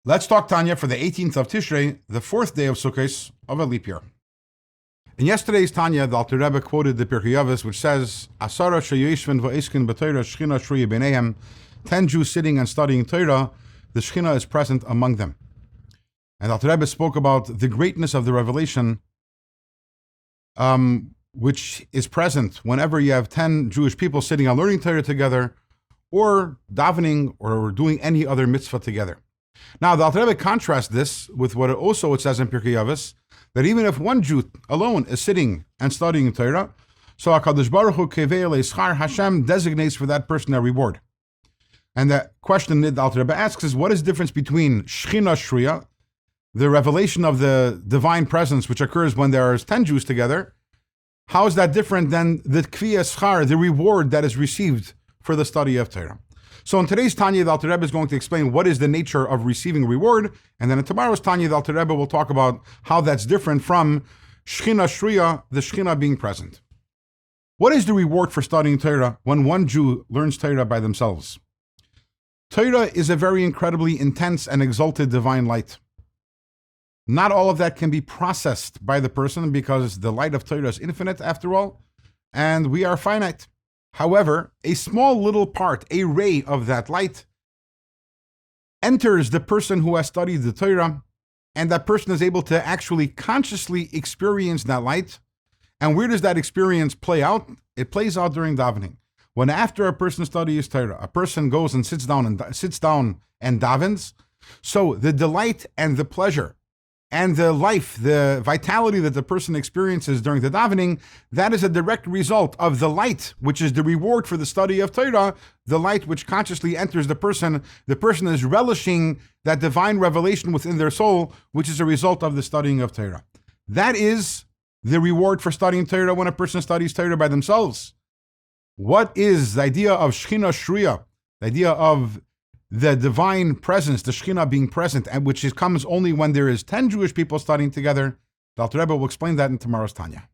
Let's talk Tanya for the 18th of Tishrei, the fourth day of Sukkot of a leap year. In yesterday's Tanya, the Alter Rebbe quoted the Pirkei Avos, which says, "Asara sheyoshvin v'eskin b'Torah Shechina shruya b'neihem." 10 Jews sitting and studying Torah, the Shechina is present among them. And Alter Rebbe spoke about the greatness of the revelation, which is present whenever you have 10 Jewish people sitting and learning Torah together, or davening, or doing any other mitzvah together. Now, the Alter Rebbe contrasts this with what it says in Pirkei Avos, that even if one Jew alone is sitting and studying Torah, so HaKadosh Baruch Hu Kevei Le'Schar, Hashem designates for that person a reward. And the question that the Alter Rebbe asks is, what is the difference between Shechina Shruya, the revelation of the divine presence, which occurs when there are 10 Jews together? How is that different than the Kviya Schar, the reward that is received for the study of Torah? So in today's Tanya, the Alter Rebbe is going to explain what is the nature of receiving reward, and then in tomorrow's Tanya, the Alter Rebbe will talk about how that's different from Shechina Shruya, the Shechina being present. What is the reward for studying Torah when one Jew learns Torah by themselves? Torah is a very incredibly intense and exalted divine light. Not all of that can be processed by the person because the light of Torah is infinite after all, and we are finite. However, a small little part, a ray of that light, enters the person who has studied the Torah, and that person is able to actually consciously experience that light. And where does that experience play out? It plays out during davening. When after a person studies Torah, a person goes and sits down and davens, so the delight and the pleasure and the life, the vitality that the person experiences during the davening, that is a direct result of the light, which is the reward for the study of Torah, the light which consciously enters the person. The person is relishing that divine revelation within their soul, which is a result of the studying of Torah. That is the reward for studying Torah when a person studies Torah by themselves. What is the idea of Shechina Shruya, the idea of the divine presence, the Shechina being present, and which comes only when there is 10 Jewish people studying together? The Alter Rebbe will explain that in tomorrow's Tanya.